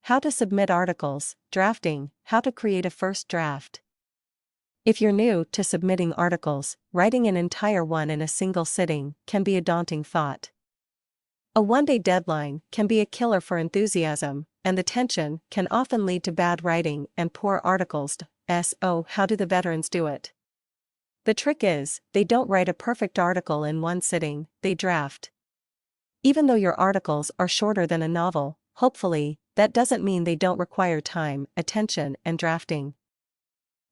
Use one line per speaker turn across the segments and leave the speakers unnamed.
how to submit articles, drafting, how to create a first draft. If you're new to submitting articles, writing an entire one in a single sitting can be a daunting thought. A one-day deadline can be a killer for enthusiasm, and the tension can often lead to bad writing and poor articles. So, how do the veterans do it? The trick is, they don't write a perfect article in one sitting, they draft. Even though your articles are shorter than a novel, hopefully, that doesn't mean they don't require time, attention, and drafting.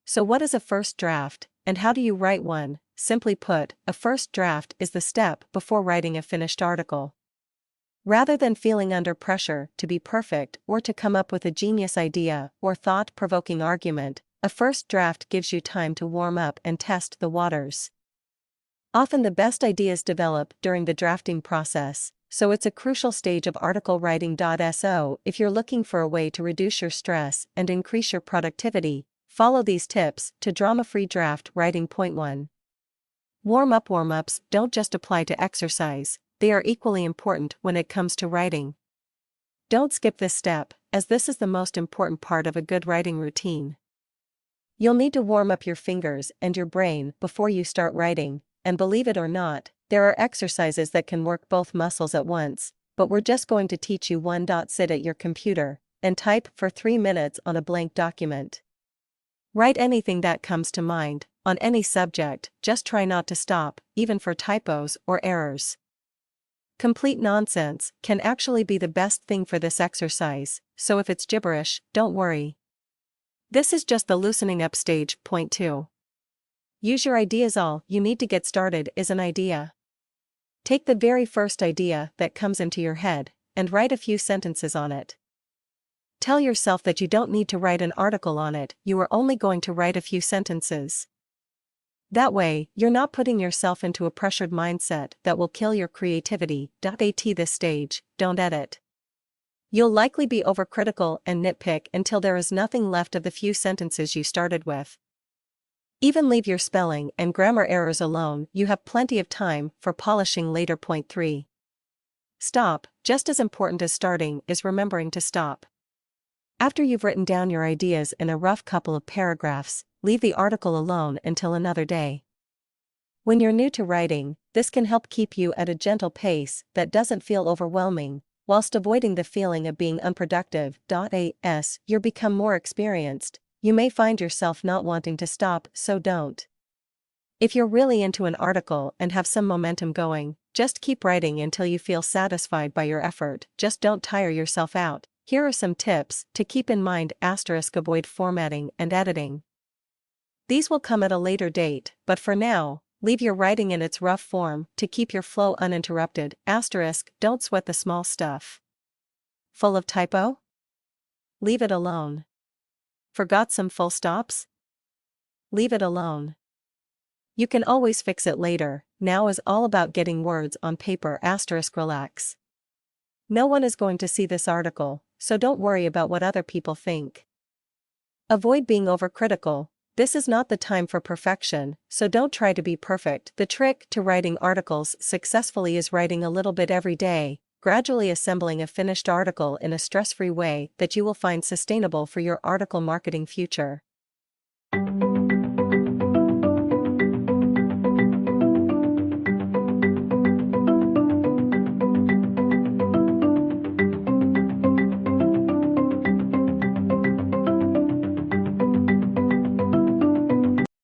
So what is a first draft, and how do you write one? Simply put, a first draft is the step before writing a finished article. Rather than feeling under pressure to be perfect or to come up with a genius idea or thought-provoking argument, a first draft gives you time to warm up and test the waters. Often the best ideas develop during the drafting process, so it's a crucial stage of article writing. So, if you're looking for a way to reduce your stress and increase your productivity, follow these tips to drama-free draft writing. Point 1. Warm-up. Warm-ups don't just apply to exercise, they are equally important when it comes to writing. Don't skip this step, as this is the most important part of a good writing routine. You'll need to warm up your fingers and your brain before you start writing, and believe it or not, there are exercises that can work both muscles at once, but we're just going to teach you one. Sit at your computer and type for 3 minutes on a blank document. Write anything that comes to mind, on any subject, just try not to stop, even for typos or errors. Complete nonsense can actually be the best thing for this exercise, so if it's gibberish, don't worry. This is just the loosening up stage. Point 2. Use your ideas. All you need to get started is an idea. Take the very first idea that comes into your head, and write a few sentences on it. Tell yourself that you don't need to write an article on it, you are only going to write a few sentences. That way, you're not putting yourself into a pressured mindset that will kill your creativity. At this stage, don't edit. You'll likely be overcritical and nitpick until there is nothing left of the few sentences you started with. Even leave your spelling and grammar errors alone, you have plenty of time for polishing later. Point 3. Stop. Just as important as starting is remembering to stop. After you've written down your ideas in a rough couple of paragraphs, leave the article alone until another day. When you're new to writing, this can help keep you at a gentle pace that doesn't feel overwhelming, whilst avoiding the feeling of being unproductive. As you become more experienced, you may find yourself not wanting to stop, so don't. If you're really into an article and have some momentum going, just keep writing until you feel satisfied by your effort, just don't tire yourself out. Here are some tips to keep in mind. Avoid formatting and editing. These will come at a later date, but for now, leave your writing in its rough form to keep your flow uninterrupted. Don't sweat the small stuff. Full of typo? Leave it alone. Forgot some full stops? Leave it alone. You can always fix it later. Now is all about getting words on paper. Relax. No one is going to see this article, so don't worry about what other people think. Avoid being overcritical. This is not the time for perfection, so don't try to be perfect. The trick to writing articles successfully is writing a little bit every day, gradually assembling a finished article in a stress-free way that you will find sustainable for your article marketing future.